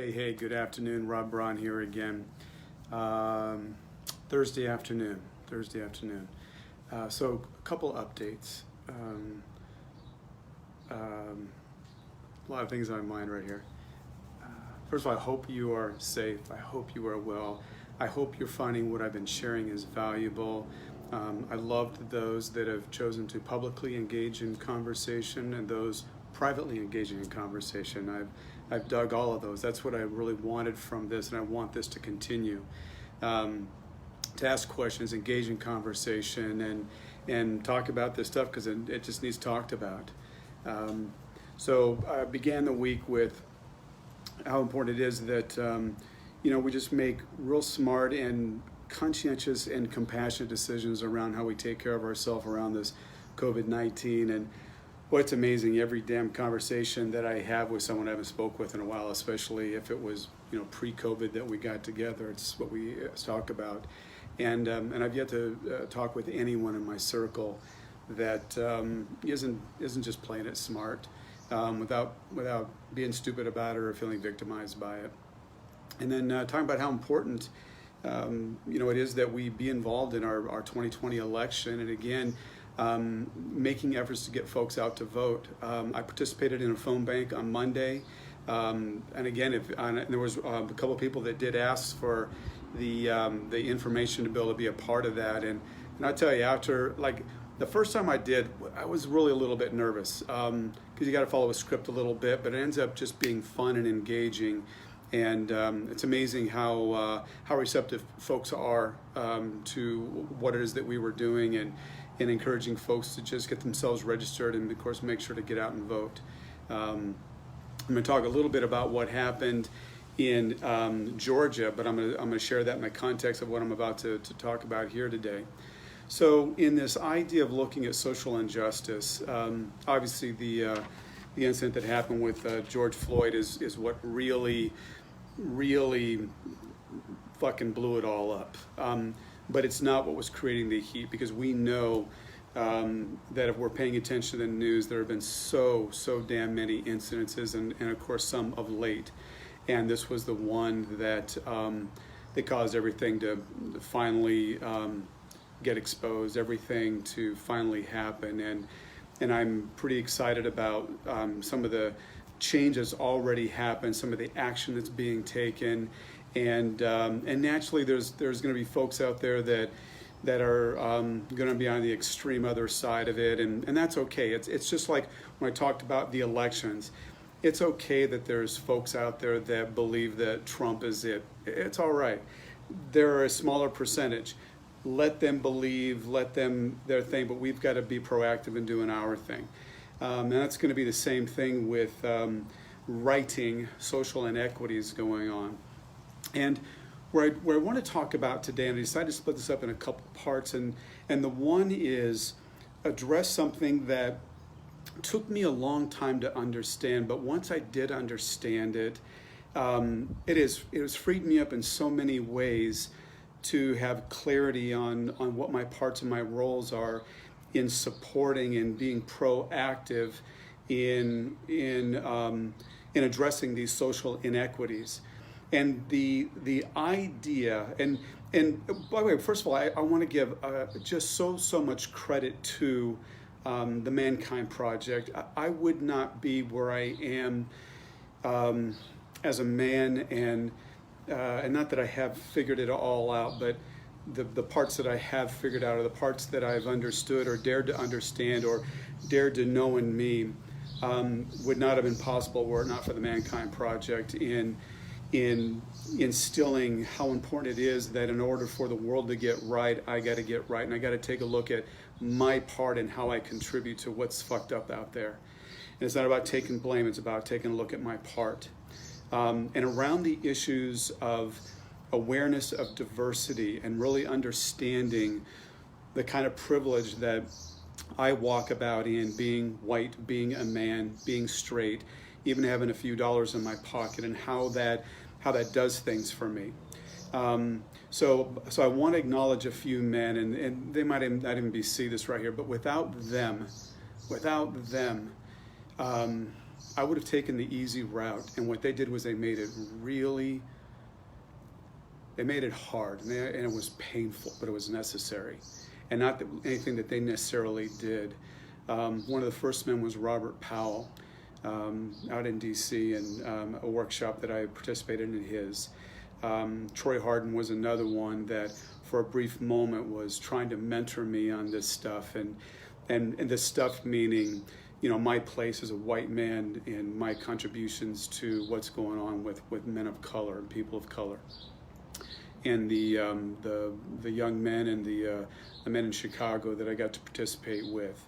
Hey, good afternoon. Robb Braun here again. Thursday afternoon. So a couple updates. A lot of things on my mind right here. First of all, I hope you are safe. I hope you are well. I hope you're finding what I've been sharing is valuable. I loved those that have chosen to publicly engage in conversation and those privately engaging in conversation. I've dug all of those. That's what I really wanted from this, and I want this to continue. To ask questions, engage in conversation, and talk about this stuff because it just needs talked about. So I began the week with how important it is that we just make real smart and conscientious and compassionate decisions around how we take care of ourselves around this COVID-19. And what's amazing, every damn conversation that I have with someone I haven't spoke with in a while, especially if it was pre-COVID that we got together, it's what we talk about. And I've yet to talk with anyone in my circle that isn't just playing it smart without being stupid about it or feeling victimized by it. And then talking about how important it is that we be involved in our 2020 election, and again, making efforts to get folks out to vote. I participated in a phone bank on Monday, and again, there was a couple of people that did ask for the information to be able to be a part of that, and I tell you, after the first time I did, I was really a little bit nervous because you got to follow a script a little bit, but it ends up just being fun and engaging. And it's amazing how receptive folks are to what it is that we were doing, and encouraging folks to just get themselves registered and, of course, make sure to get out and vote. I'm going to talk a little bit about what happened in Georgia, but I'm going to share that in the context of what I'm about to talk about here today. So in this idea of looking at social injustice, obviously the incident that happened with George Floyd is what really fucking blew it all up. But it's not what was creating the heat, because we know that if we're paying attention to the news, there have been so damn many incidences, and of course some of late. And this was the one that caused everything to finally get exposed, everything to finally happen. And I'm pretty excited about some of the changes already happened, some of the action that's being taken, and naturally there's going to be folks out there that are going to be on the extreme other side of it, and that's okay. It's just like when I talked about the elections. It's okay that there's folks out there that believe that Trump is it. It's all right. They're a smaller percentage. Let them believe, let them their thing, but we've got to be proactive in doing our thing. And that's going to be the same thing with righting social inequities going on. And where I want to talk about today, and I decided to split this up in a couple parts, and the one is address something that took me a long time to understand, but once I did understand it, it has freed me up in so many ways to have clarity on what my parts and my roles are in supporting and being proactive in addressing these social inequities. And the idea, and by the way, first of all, I want to give just so much credit to the ManKind Project. I would not be where I am as a man, and not that I have figured it all out, but the parts that I have figured out, or the parts that I've understood or dared to understand or dared to know in me, would not have been possible were it not for the ManKind Project in instilling how important it is that in order for the world to get right, I got to get right, and I got to take a look at my part and how I contribute to what's fucked up out there. And it's not about taking blame, it's about taking a look at my part. And around the issues of awareness of diversity and really understanding the kind of privilege that I walk about in, being white, being a man, being straight, even having a few dollars in my pocket, and how that does things for me. So I want to acknowledge a few men, and they might not even be see this right here, but without them, I would have taken the easy route, and what they did was they made it hard, and it was painful, but it was necessary, and not anything that they necessarily did. One of the first men was Robert Powell, out in DC, and a workshop that I participated in his. Troy Harden was another one that for a brief moment was trying to mentor me on this stuff, and this stuff meaning, my place as a white man and my contributions to what's going on with men of color and people of color. And the young men and the men in Chicago that I got to participate with.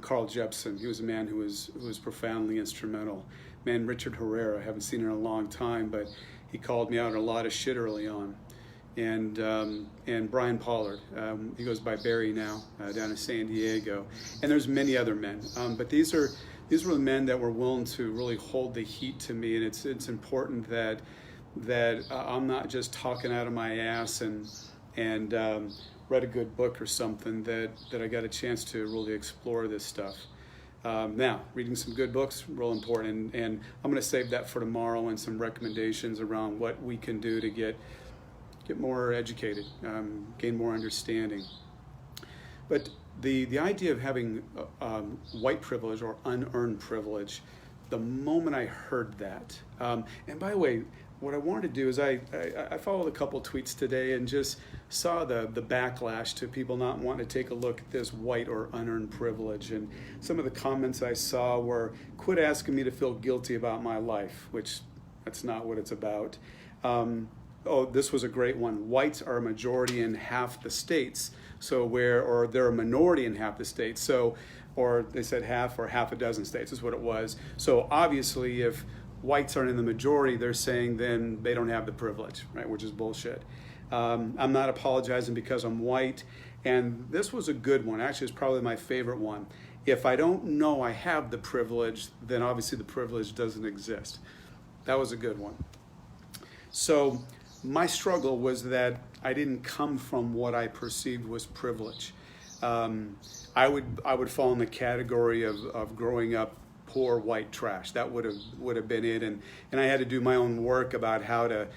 Carl Jepson, he was a man who was profoundly instrumental. Man, Richard Herrera, I haven't seen in a long time, but he called me out on a lot of shit early on. And Brian Pollard, he goes by Barry now, down in San Diego. And there's many other men, but these were the men that were willing to really hold the heat to me. And it's important that I'm not just talking out of my ass and read a good book or something, that I got a chance to really explore this stuff. Now, reading some good books, real important, and I'm going to save that for tomorrow, and some recommendations around what we can do to get more educated, gain more understanding. But the idea of having white privilege or unearned privilege, the moment I heard that, and by the way, what I wanted to do is I followed a couple tweets today and just saw the backlash to people not wanting to take a look at this white or unearned privilege. And some of the comments I saw were, quit asking me to feel guilty about my life, which that's not what it's about. This was a great one. Whites are a majority in half the states, or they're a minority in half the states. So, or they said half or half a dozen states is what it was. So obviously if whites aren't in the majority, they're saying then they don't have the privilege, right? Which is bullshit. I'm not apologizing because I'm white, and this was a good one. Actually, it's probably my favorite one. If I don't know I have the privilege, then obviously the privilege doesn't exist. That was a good one. So my struggle was that I didn't come from what I perceived was privilege. I would fall in the category of growing up poor white trash. That would have been it, and I had to do my own work about how to,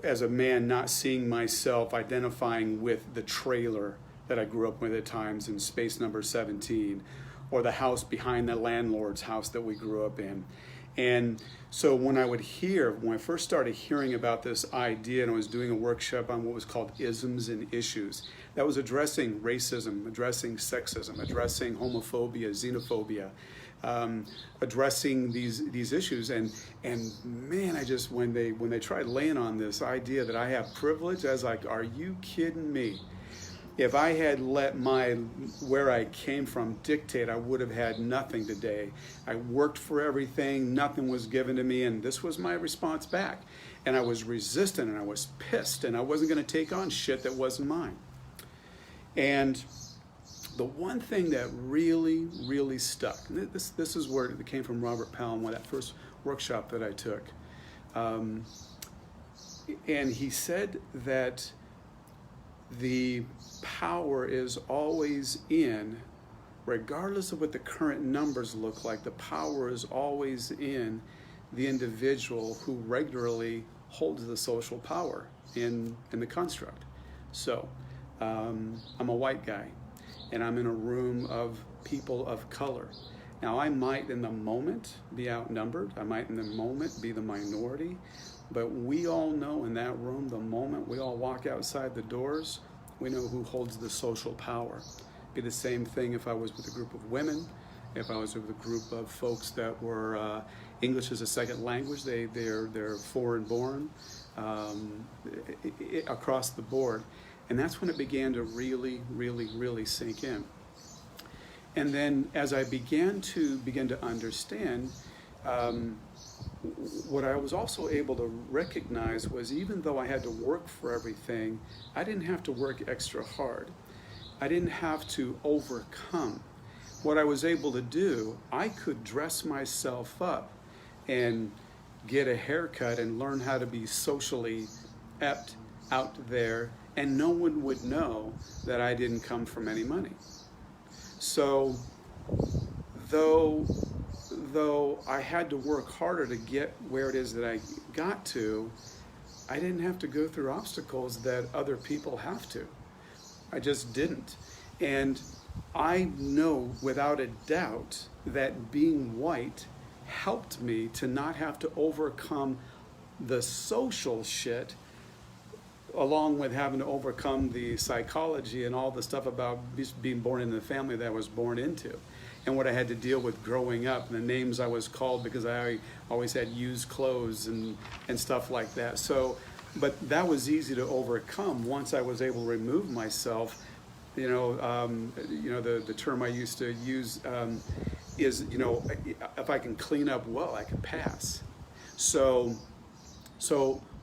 as a man, not seeing myself identifying with the trailer that I grew up with at times in space number 17, or the house behind the landlord's house that we grew up in. And so when I first started hearing about this idea, and I was doing a workshop on what was called isms and issues, that was addressing racism, addressing sexism, addressing homophobia, xenophobia, addressing these issues, and man, I just, when they tried laying on this idea that I have privilege, I was like, are you kidding me? If I had let where I came from dictate, I would have had nothing today. I worked for everything, nothing was given to me, and this was my response back. And I was resistant, and I was pissed, and I wasn't going to take on shit that wasn't mine. And the one thing that really, really stuck, and this is where it came from Robert Powell, that first workshop that I took. And he said that the power is always in, regardless of what the current numbers look like, the power is always in the individual who regularly holds the social power in the construct. So I'm a white guy, and I'm in a room of people of color. Now, I might in the moment be outnumbered, I might in the moment be the minority, but we all know in that room, the moment we all walk outside the doors, we know who holds the social power. Be the same thing if I was with a group of women, if I was with a group of folks that were English as a second language, they're foreign born, across the board. And that's when it began to really, really, really sink in. And then as I began to understand, what I was also able to recognize was, even though I had to work for everything, I didn't have to work extra hard. I didn't have to overcome. What I was able to do, I could dress myself up and get a haircut and learn how to be socially apt out there, and no one would know that I didn't come from any money. So though though I had to work harder to get where it is that I got to, I didn't have to go through obstacles that other people have to. I just didn't. And I know without a doubt that being white helped me to not have to overcome the social shit, along with having to overcome the psychology and all the stuff about being born into the family that I was born into, and what I had to deal with growing up, and the names I was called because I always had used clothes and stuff like that. So, but that was easy to overcome once I was able to remove myself. The term I used to use is, if I can clean up well, I can pass. So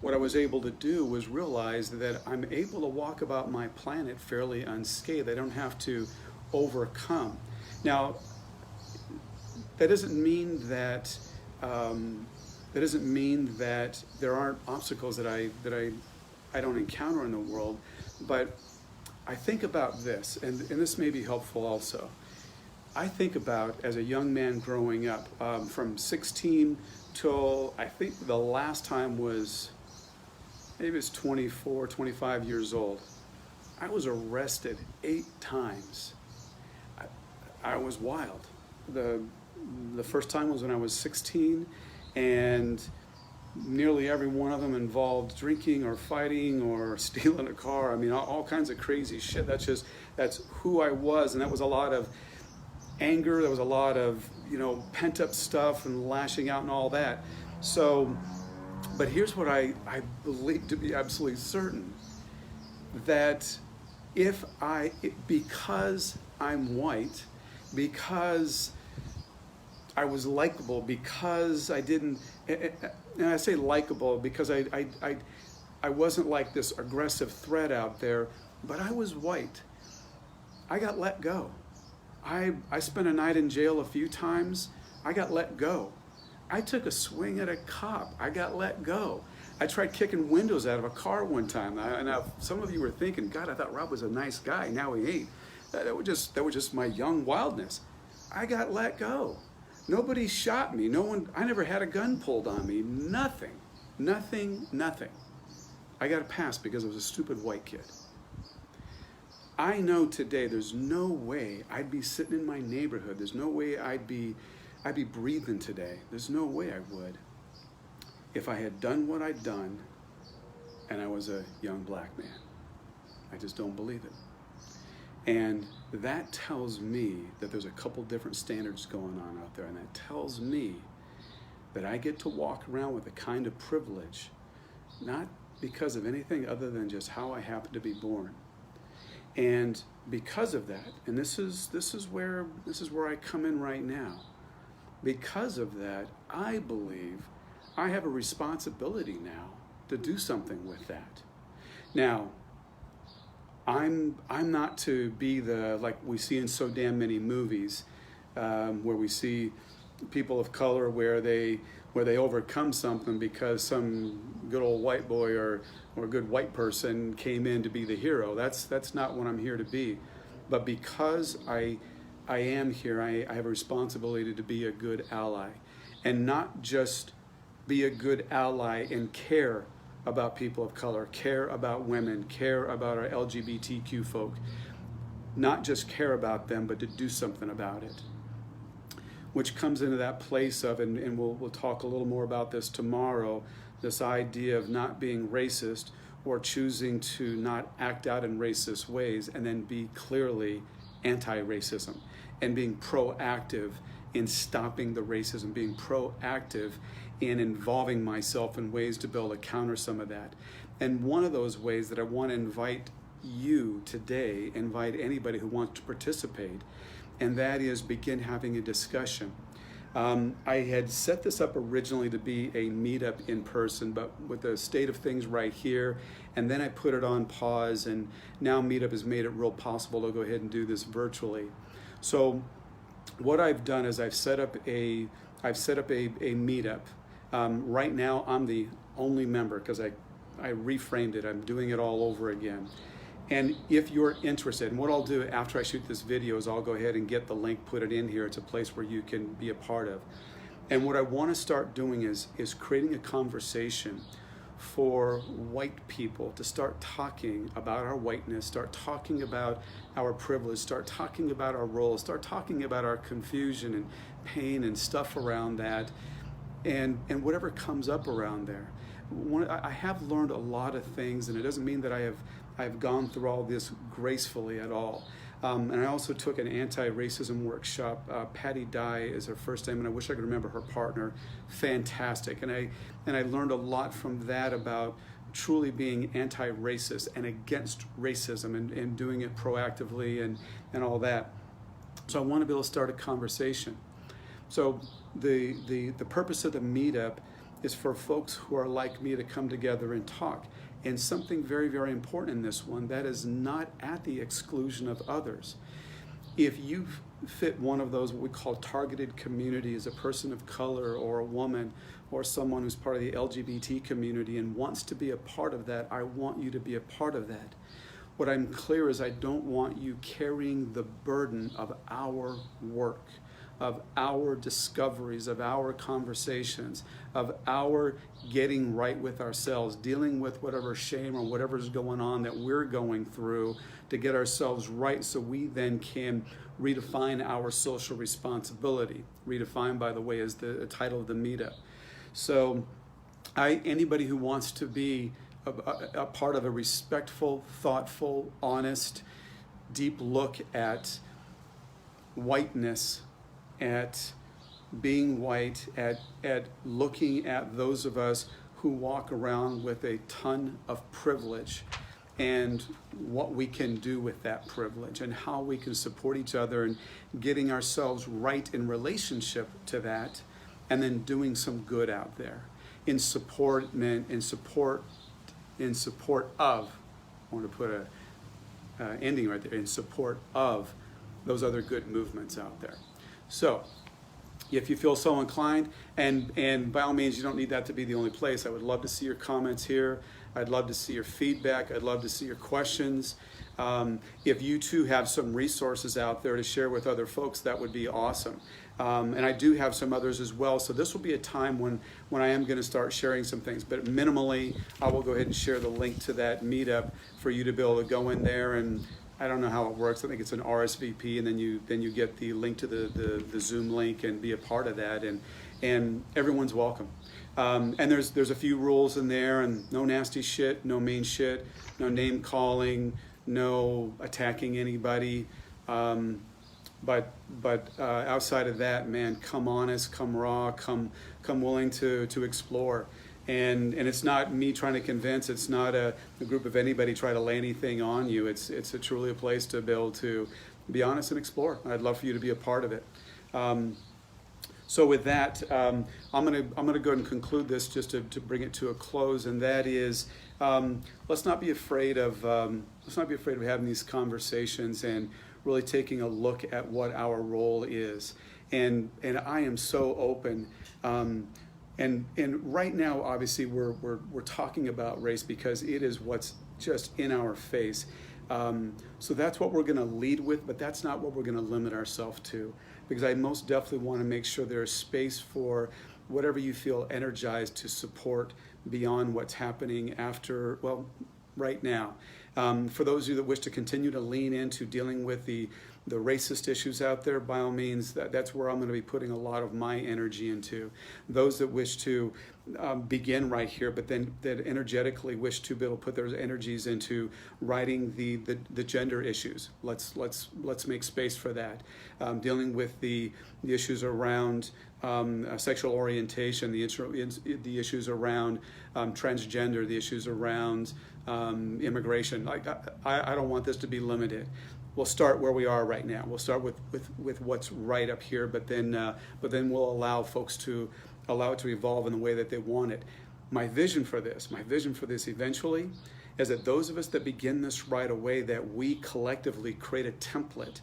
what I was able to do was realize that I'm able to walk about my planet fairly unscathed. I don't have to overcome. Now, that doesn't mean that there aren't obstacles that I don't encounter in the world, but I think about this, and this may be helpful also. I think about, as a young man growing up, from 16 till I think the last time was, maybe it's 24, 25 years old. I was arrested 8 times. I was wild. The first time was when I was 16, and nearly every one of them involved drinking or fighting or stealing a car. I mean, all kinds of crazy shit. That's who I was, and that was a lot of anger. There was a lot of, pent up stuff and lashing out and all that. So, but here's what I believe to be absolutely certain, that because I'm white, because I was likable, because I didn't, and I say likable because I wasn't like this aggressive threat out there, but I was white. I got let go. I spent a night in jail a few times. I got let go. I took a swing at a cop. I got let go. I tried kicking windows out of a car one time. Now, some of you were thinking, God, I thought Robb was a nice guy. Now he ain't. That was just my young wildness. I got let go. Nobody shot me. I never had a gun pulled on me. Nothing. I got a pass because I was a stupid white kid. I know today there's no way I'd be sitting in my neighborhood. There's no way I'd be breathing today. There's no way I would if I had done what I'd done and I was a young black man. I just don't believe it. And that tells me that there's a couple different standards going on out there, and that tells me that I get to walk around with a kind of privilege, not because of anything other than just how I happen to be born. And because of that, and this is where I come in right now. Because of that, I believe I have a responsibility now to do something with that. Now, I'm not to be like we see in so damn many movies, where we see people of color where they overcome something because some good old white boy or a good white person came in to be the hero. That's not what I'm here to be. But because I am here, I have a responsibility to be a good ally, and not just be a good ally and care about people of color, care about women, care about our LGBTQ folk. Not just care about them, but to do something about it. Which comes into that place of, and we'll talk a little more about this tomorrow, this idea of not being racist or choosing to not act out in racist ways, and then be clearly anti-racism, and being proactive in stopping the racism, being proactive in involving myself in ways to be able to counter some of that. And one of those ways that I want to invite you today, invite anybody who wants to participate, and that is begin having a discussion. I had set this up originally to be a meetup in person, but with the state of things right here, and then I put it on pause, and now Meetup has made it real possible to go ahead and do this virtually. So what I've done is I've set up a meetup. Right now I'm the only member because I reframed it. I'm doing it all over again. And if you're interested, and what I'll do after I shoot this video is I'll go ahead and get the link, put it in here. It's a place where you can be a part of. And what I want to start doing is creating a conversation for white people to start talking about our whiteness, start talking about our privilege, start talking about our roles, start talking about our confusion and pain and stuff around that, and whatever comes up around there. I have learned a lot of things, and it doesn't mean that I have gone through all this gracefully at all. And I also took an anti-racism workshop. Patty Dye is her first name, and I wish I could remember her partner. Fantastic. And I learned a lot from that about truly being anti-racist and against racism and doing it proactively and all that. So I want to be able to start a conversation. So the purpose of the meetup is for folks who are like me to come together and talk. And something very, very important in this one, that is not at the exclusion of others. If you fit one of those what we call targeted communities, a person of color or a woman or someone who's part of the LGBT community and wants to be a part of that, I want you to be a part of that. What I'm clear is I don't want you carrying the burden of our work, of our discoveries, of our conversations, of our getting right with ourselves, dealing with whatever shame or whatever's going on that we're going through to get ourselves right so we then can redefine our social responsibility. Redefine, by the way, is the title of the meetup. So anybody who wants to be a part of a respectful, thoughtful, honest, deep look at whiteness, at being white, at looking at those of us who walk around with a ton of privilege and what we can do with that privilege and how we can support each other and getting ourselves right in relationship to that, and then doing some good out there in support of, I want to put a ending right there, in support of those other good movements out there. So if you feel so inclined, and by all means, you don't need that to be the only place. I would love to see your comments here. I'd love to see your feedback. I'd love to see your questions. If you too have some resources out there to share with other folks, that would be awesome. And I do have some others as well. So this will be a time when I am going to start sharing some things. But minimally, I will go ahead and share the link to that meetup for you to be able to go in there, and I don't know how it works. I think it's an RSVP, and then you get the link to the Zoom link and be a part of that, and everyone's welcome. And there's a few rules in there, and no nasty shit, no mean shit, no name calling, no attacking anybody. But outside of that, man, come honest, come raw, come willing to explore. And it's not me trying to convince. It's not a group of anybody trying to lay anything on you. It's truly a place to be able to be honest and explore. I'd love for you to be a part of it. So with that, I'm gonna go ahead and conclude this just to bring it to a close. And that is, let's not be afraid of having these conversations and really taking a look at what our role is. And I am so open. And right now, obviously, we're talking about race because it is what's just in our face. So that's what we're going to lead with, but that's not what we're going to limit ourselves to, because I most definitely want to make sure there's space for whatever you feel energized to support beyond what's happening after, well, right now. For those of you that wish to continue to lean into dealing with the racist issues out there, by all means, that's where I'm going to be putting a lot of my energy into. Those that wish to begin right here, but then that energetically wish to be able to put their energies into writing the gender issues. Let's make space for that. Dealing with the issues around sexual orientation, the issues around transgender, the issues around immigration. I don't want this to be limited. We'll start where we are right now. We'll start with what's right up here, but then we'll allow folks to allow it to evolve in the way that they want it. My vision for this eventually is that those of us that begin this right away, that we collectively create a template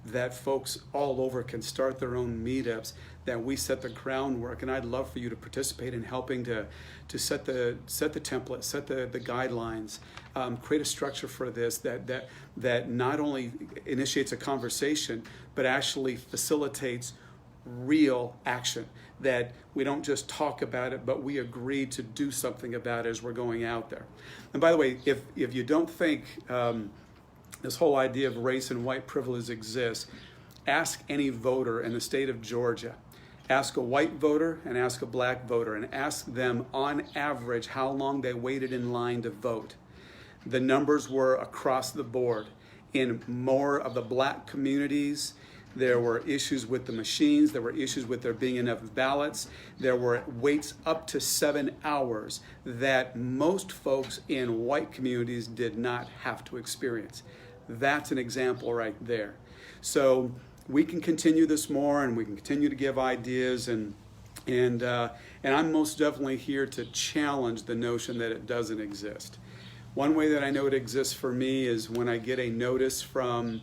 that folks all over can start their own meetups, that we set the groundwork. And I'd love for you to participate in helping to set the template, set the guidelines, create a structure for this that not only initiates a conversation, but actually facilitates real action, that we don't just talk about it, but we agree to do something about it as we're going out there. And by the way, if you don't think this whole idea of race and white privilege exists, ask any voter in the state of Georgia. Ask a white voter and ask a black voter, and ask them on average how long they waited in line to vote. The numbers were across the board. In more of the black communities, there were issues with the machines. There were issues with there being enough ballots. There were waits up to 7 hours that most folks in white communities did not have to experience. That's an example right there. So we can continue this more, and we can continue to give ideas, and I'm most definitely here to challenge the notion that it doesn't exist. One way that I know it exists for me is when I get a notice from